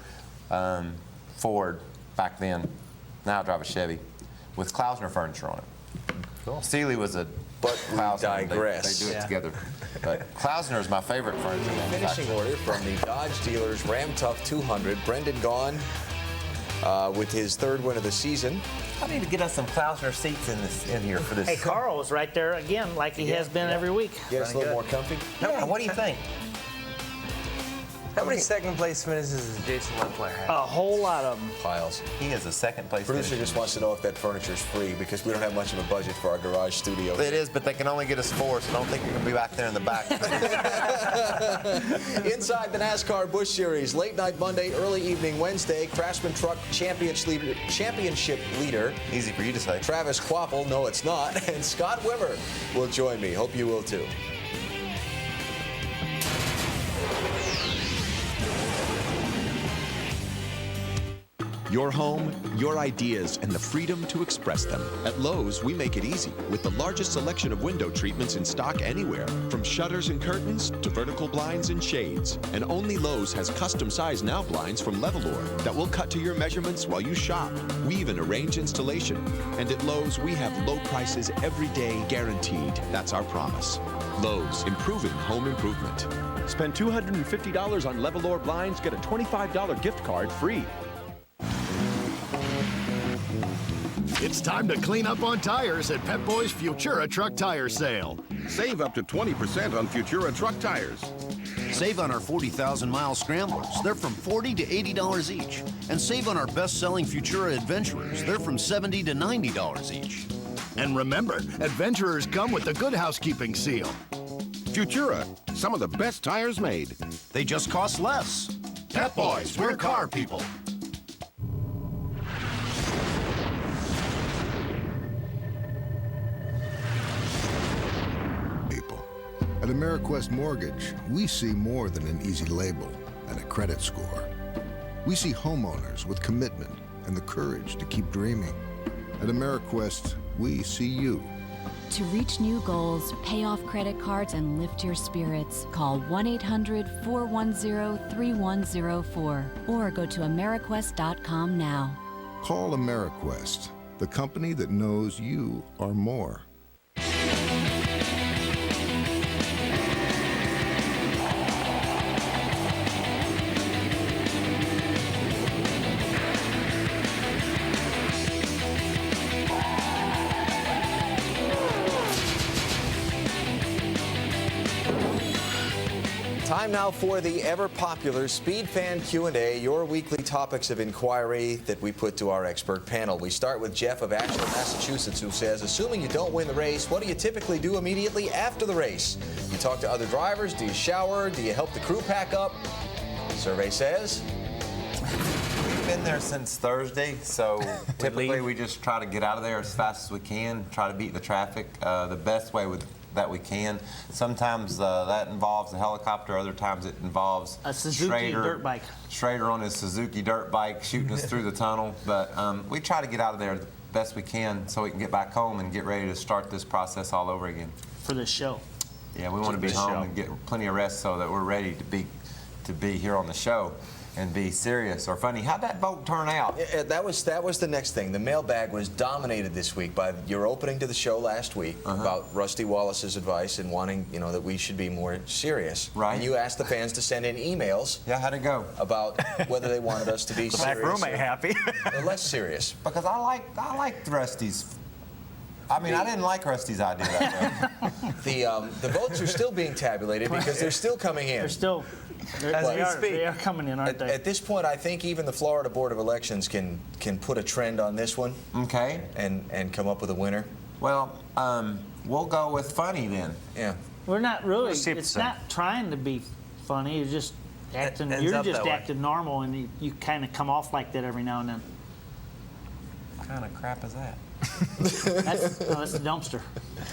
Ford back then. Now I drive a Chevy with Klausner furniture on it. Cool. Sealy was a
we digress.
They do it together. But Klausner is my favorite furniture.
Finishing order from the Dodge dealers Ram Tough 200. Brendan Gaughan with his 3rd win of the season.
I need to get us some Klausner seats in here for this.
Hey, Carl was right there again, like he has been every week.
Get us a little more comfy.
Yeah, what do you think?
How many second place finishes does Jason Leclerc have?
A whole lot of them.
Piles.
He is a second place
Producer
finisher.
just wants to know if that furniture is free because we don't have much of a budget for our garage studio.
It is, but they can only get us 4, so I don't think we can be back there in the back.
Inside the NASCAR Busch Series, late night Monday, early evening Wednesday, Craftsman Truck Championship leader.
Easy for you to say.
Travis Kvapil, no it's not, and Scott Wimmer will join me. Hope you will too.
Your home, your ideas, and the freedom to express them. At Lowe's, we make it easy with the largest selection of window treatments in stock anywhere, from shutters and curtains to vertical blinds and shades. And only Lowe's has custom-sized now blinds from Levelor that will cut to your measurements while you shop. We even arrange installation. And at Lowe's, we have low prices every day guaranteed. That's our promise. Lowe's, improving home improvement.
Spend $250 on Levelor blinds, get a $25 gift card free.
It's time to clean up on tires at Pep Boys' Futura Truck Tire Sale.
Save up to 20% on Futura truck tires.
Save on our 40,000-mile Scramblers. They're from $40 to $80 each. And save on our best-selling Futura Adventurers. They're from $70 to $90 each.
And remember, Adventurers come with the Good Housekeeping seal.
Futura, some of the best tires made.
They just cost less.
Pep Boys, we're car people.
At AmeriQuest Mortgage, we see more than an easy label and a credit score. We see homeowners with commitment and the courage to keep dreaming. At AmeriQuest, we see you.
To reach new goals, pay off credit cards, and lift your spirits, call 1-800-410-3104 or go to AmeriQuest.com now.
Call AmeriQuest. the company that knows you are more.
Time now for the ever-popular Speed Fan Q&A, your weekly topics of inquiry that we put to our expert panel. We start with Jeff of Ashland, Massachusetts, who says, assuming you don't win the race, what do you typically do immediately after the race? You talk to other drivers? Do you shower? Do you help the crew pack up? Survey says...
We've been there since Thursday, so typically we just try to get out of there as fast as we can, try to beat the traffic the best way that we can. Sometimes that involves a helicopter, other times it involves
a Suzuki dirt bike.
Schrader on his Suzuki dirt bike shooting us through the tunnel. But we try to get out of there the best we can so we can get back home and get ready to start this process all over again.
For the show.
Yeah, we want to be home and get plenty of rest so that we're ready to be here on the show and be serious or funny. How'd that vote turn out?
That was the next thing. The mailbag was dominated this week by your opening to the show last week about Rusty Wallace's advice and wanting, that we should be more serious.
Right.
And you asked the fans to send in emails.
Yeah, how'd it go?
About whether they wanted us to be
the
serious.
back room ain't happy.
Or less serious.
Because I liked Rusty's. I mean, I didn't like Rusty's idea that way.
The votes are still being tabulated because they're still coming in.
They are coming in, aren't they?
At this point, I think even the Florida Board of Elections can put a trend on this one.
Okay.
And come up with a winner.
Well, we'll go with funny then.
Yeah.
We're not really. It's not trying to be funny. You're just acting. You're just acting normal, and you kind of come off like that every now and then.
What kind of crap is that?
That's the dumpster.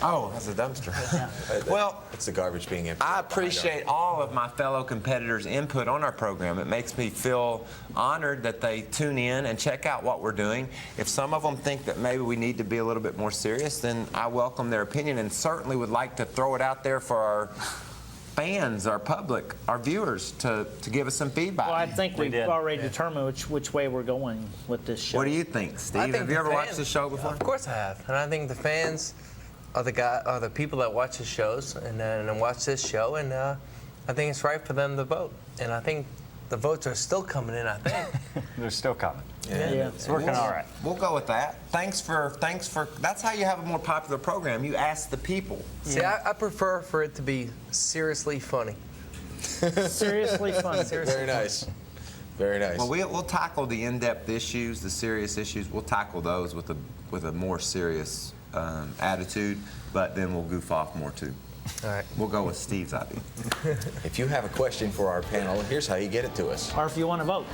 Oh, that's a dumpster.
Yeah.
Well,
it's the garbage being emptied.
I appreciate all of my fellow competitors' input on our program. It makes me feel honored that they tune in and check out what we're doing. If some of them think that maybe we need to be a little bit more serious, then I welcome their opinion and certainly would like to throw it out there for our fans, our public, our viewers to give us some feedback.
Well, I think we've already determined which way we're going with this show.
What do you think, Steve? Have you ever watched the show before?
Of course I have, and I think the fans are the people that watch the shows and watch this show, and I think it's right for them to vote. And I think the votes are still coming in. I think
they're still coming.
Yeah.
It's working all right.
We'll go with that. Thanks for. That's how you have a more popular program. You ask the people.
See, I prefer for it to be seriously funny.
Seriously funny.
Very nice. Very nice.
Well, we'll tackle the in-depth issues, the serious issues. We'll tackle those with a more serious attitude, but then we'll goof off more too.
All right.
We'll go with Steve's idea.
If you have a question for our panel, here's how you get it to us.
Or if you want to vote.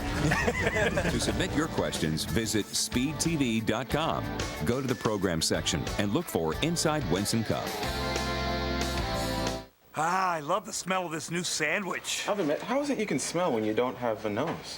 To submit your questions, visit speedtv.com. Go to the program section and look for Inside Winston Cup.
Ah, I love the smell of this new sandwich.
Alvin, how is it you can smell when you don't have a nose?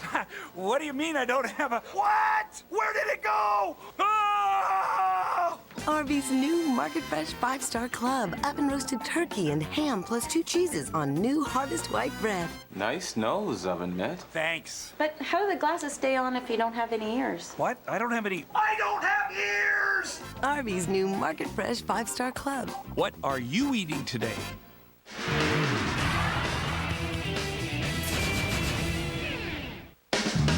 What do you mean I don't have a... What? Where did it go? Oh!
Arby's new Market Fresh 5-Star Club. Oven roasted turkey and ham plus 2 cheeses on new Harvest White bread.
Nice nose, Oven Mitt.
Thanks.
But how do the glasses stay on if you don't have any ears?
What? I don't have any... I don't have ears!
Arby's new Market Fresh 5-Star Club.
What are you eating today?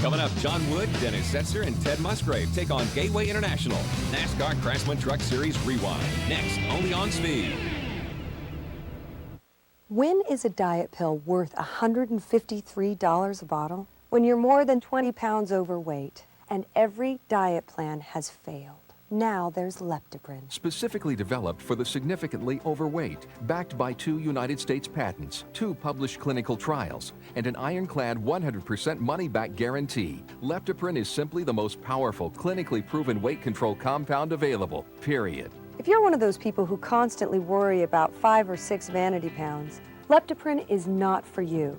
Coming up, John Wood, Dennis Setzer, and Ted Musgrave take on Gateway International. NASCAR Craftsman Truck Series Rewind. Next, only on Speed.
When is a diet pill worth $153 a bottle? When you're more than 20 pounds overweight and every diet plan has failed. Now there's Leptoprin.
Specifically developed for the significantly overweight, backed by 2 United States patents, 2 published clinical trials, and an ironclad 100% money-back guarantee. Leptoprin is simply the most powerful, clinically proven weight control compound available, period.
If you're one of those people who constantly worry about 5 or 6 vanity pounds, Leptoprin is not for you.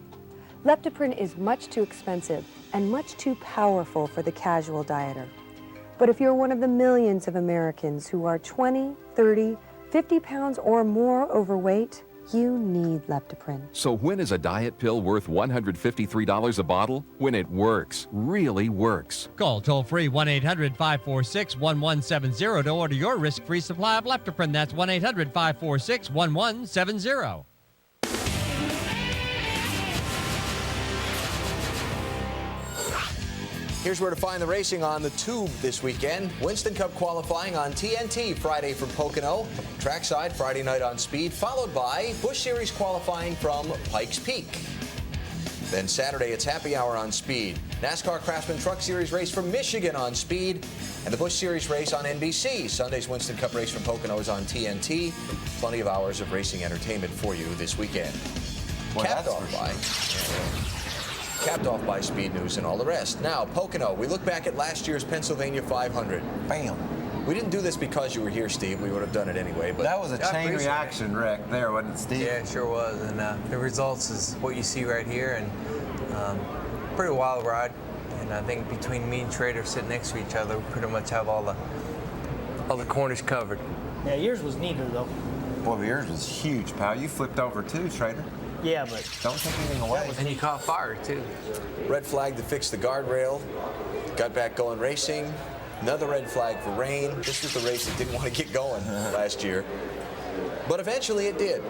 Leptoprin is much too expensive and much too powerful for the casual dieter. But if you're one of the millions of Americans who are 20, 30, 50 pounds or more overweight, You need Leptoprin.
So when is a diet pill worth $153 a bottle? When it works, really works.
Call toll-free 1-800-546-1170 to order your risk-free supply of Leptoprin. That's 1-800-546-1170.
Here's where to find the racing on the tube this weekend. Winston Cup qualifying on TNT Friday from Pocono. Trackside Friday night on Speed, followed by Busch Series qualifying from Pikes Peak. Then Saturday, it's Happy Hour on Speed. NASCAR Craftsman Truck Series race from Michigan on Speed. And the Busch Series race on NBC. Sunday's Winston Cup race from Pocono is on TNT. Plenty of hours of racing entertainment for you this weekend.
Well,
Capped off by Speed News and all the rest. Now, Pocono, we look back at last year's Pennsylvania 500.
Bam.
We didn't do this because you were here, Steve. We would have done it anyway. But
that was a chain reaction wreck there, wasn't it, Steve?
Yeah, it sure was. And the results is what you see right here. And pretty wild ride. And I think between me and Schrader sitting next to each other, we pretty much have all the corners covered.
Yeah, yours was neater, though.
Boy, yours was huge, pal. You flipped over, too, Schrader.
Yeah, but
don't take anything away.
And you caught fire, too.
Red flag to fix the guardrail. Got back going racing. Another red flag for rain. This was the race that didn't want to get going last year. But eventually it did.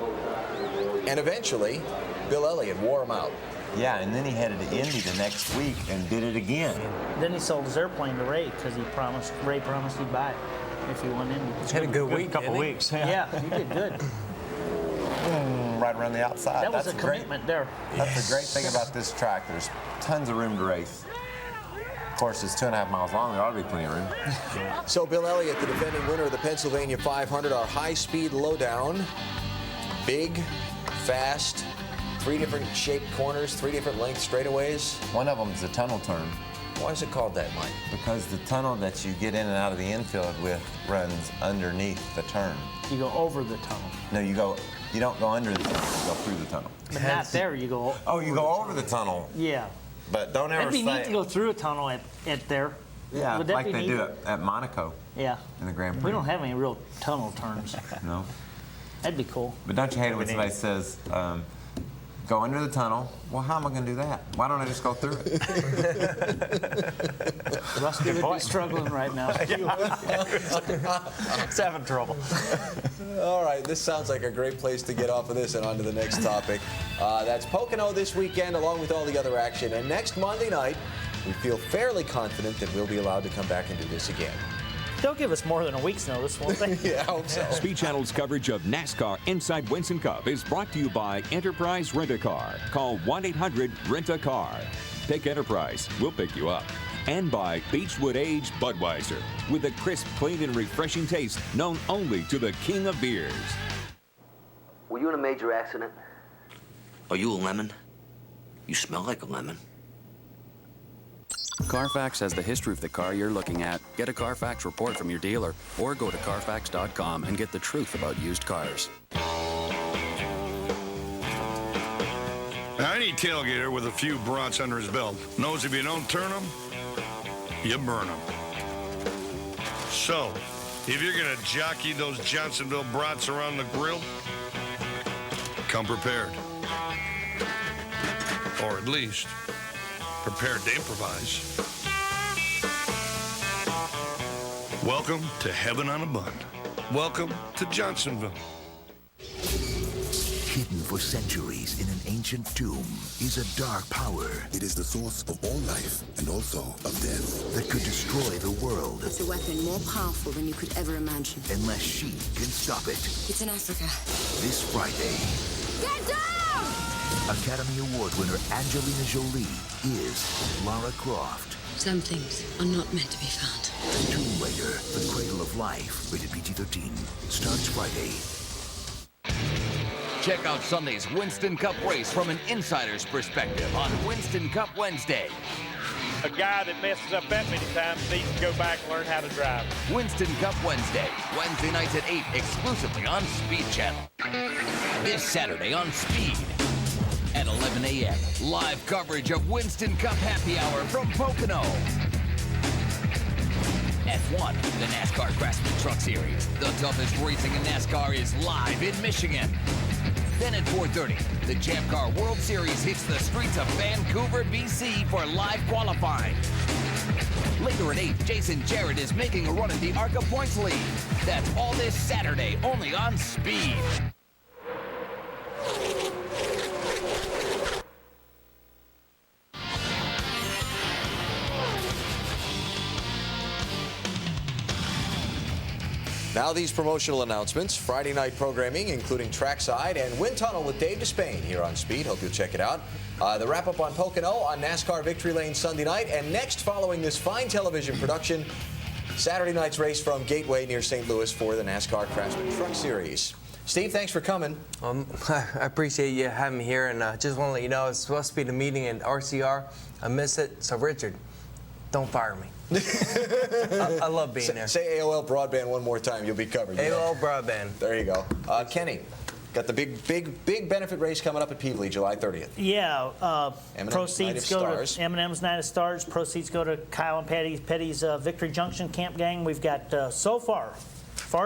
And eventually, Bill Elliott wore him out.
Yeah, and then he headed to Indy the next week and did it again.
Then he sold his airplane to Ray because Ray promised he'd buy it if he won Indy.
He had a good week,
couple weeks.
Yeah, he did good.
Right around the outside.
That was a commitment there.
That's the great thing about this track. There's tons of room to race. Of course, it's 2.5 miles long. There ought to be plenty of room.
So Bill Elliott, the defending winner of the Pennsylvania 500, our high-speed lowdown. Big, fast, 3 different shaped corners, 3 different length straightaways.
One of them is a tunnel turn.
Why is it called that, Mike?
Because the tunnel that you get in and out of the infield with runs underneath the turn.
You go over the tunnel.
No, you don't go under the tunnel, you go through the tunnel.
But not there, you go.
Oh, you go over the tunnel.
Yeah.
But don't ever
It'd be
say.
neat to go through a tunnel at there.
Yeah,
Would that
like
be
they
neat?
do at Monaco.
Yeah.
In the Grand Prix.
We don't have any real tunnel turns.
No.
That'd be cool.
But don't you hate it when somebody says, go under the tunnel? Well, how am I going to do that? Why don't I just go through it?
Rusty would be struggling right now.
It's having trouble.
All right, this sounds like a great place to get off of this and on to the next topic. That's Pocono this weekend, along with all the other action. And next Monday night, we feel fairly confident that we'll be allowed to come back and do this again.
They'll give us more than a week's notice, won't they?
Yeah, I hope so.
Speed Channel's coverage of NASCAR Inside Winston Cup is brought to you by Enterprise Rent-A-Car. Call 1-800-RENT-A-CAR. Pick Enterprise, we'll pick you up. And by Beechwood Age Budweiser, with a crisp, clean, and refreshing taste known only to the king of beers.
Were you in a major accident? Are you a lemon? You smell like a lemon.
Carfax has the history of the car you're looking at. Get a Carfax report from your dealer or go to Carfax.com and get the truth about used cars.
Any tailgater with a few brats under his belt knows if you don't turn them, you burn them. So, if you're going to jockey those Johnsonville brats around the grill, come prepared. Or at least, prepared to improvise. Welcome to Heaven on a Bun. Welcome to Johnsonville.
Hidden for centuries in an ancient tomb is a dark power. It is the source of all life and also of death that could destroy the world.
It's a weapon more powerful than you could ever imagine.
Unless she can stop it.
It's in Africa.
This Friday,
Get down!
Academy Award winner Angelina Jolie is Lara Croft.
Some things are not meant to be found.
Tomb Raider, The Cradle of Life, rated PG-13, starts Friday.
Check out Sunday's Winston Cup race from an insider's perspective on Winston Cup Wednesday.
A guy that messes up that many times needs to go back and learn how to drive.
Winston Cup Wednesday nights at 8, exclusively on Speed Channel. This Saturday on Speed at 11 a.m. Live coverage of Winston Cup Happy Hour from Pocono. At 1, the NASCAR Craftsman Truck Series. The toughest racing in NASCAR is live in Michigan. Then at 4:30, the Champ Car World Series hits the streets of Vancouver, BC for live qualifying. Later at 8, Jason Jarrett is making a run at the ARCA points lead. That's all this Saturday, only on Speed.
Now these promotional announcements. Friday night programming, including Trackside and Wind Tunnel with Dave Despain here on Speed. Hope you'll check it out. The wrap-up on Pocono on NASCAR Victory Lane Sunday night. And next, following this fine television production, Saturday night's race from Gateway near St. Louis for the NASCAR Craftsman Truck Series. Steve, thanks for coming.
I appreciate you having me here, and just want to let you know it's supposed to be the meeting at RCR. I miss it, so Richard, don't fire me. I love being there.
Say AOL Broadband one more time, you'll be covered.
AOL Broadband.
There you go. Kenny, got the big benefit race coming up at Peevely, July 30th.
Yeah. Proceeds go
to
M&M's Night of Stars. Proceeds go to Kyle and Petty's Victory Junction Camp Gang. We've got, so far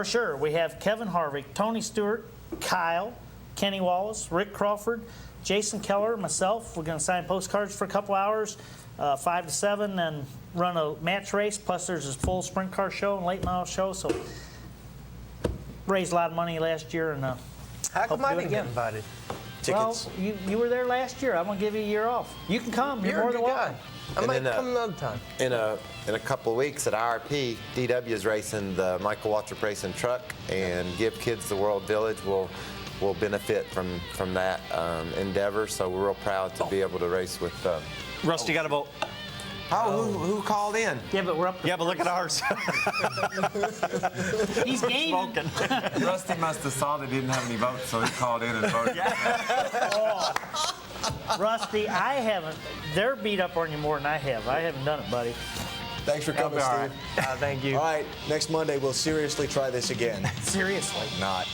sure, we have Kevin Harvick, Tony Stewart, Kyle, Kenny Wallace, Rick Crawford, Jason Keller, myself. We're going to sign postcards for a couple hours, 5 to 7, and run a match race. Plus, there's a full sprint car show and late model show. So, raised a lot of money last year, and
how come I didn't get invited?
Tickets.
Well, you were there last year. I'm going to give you a year off. You can come. You're more than welcome.
I might come another time.
In a couple of weeks at IRP, DW is racing the Michael Waltrip racing truck, and Give Kids the World Village will benefit from that endeavor. So we're real proud to be able to race with.
Rusty got a vote.
Oh, who called in?
Yeah, but we're up to.
Yeah, but look at ours.
He's gaming.
Rusty must have saw they didn't have any votes, so he called in and voted.
Rusty, I haven't. They're beat up on you more than I have. I haven't done it, buddy.
Thanks for coming, Steve.
Right. Thank you.
All right, next Monday we'll seriously try this again.
Seriously.
Not.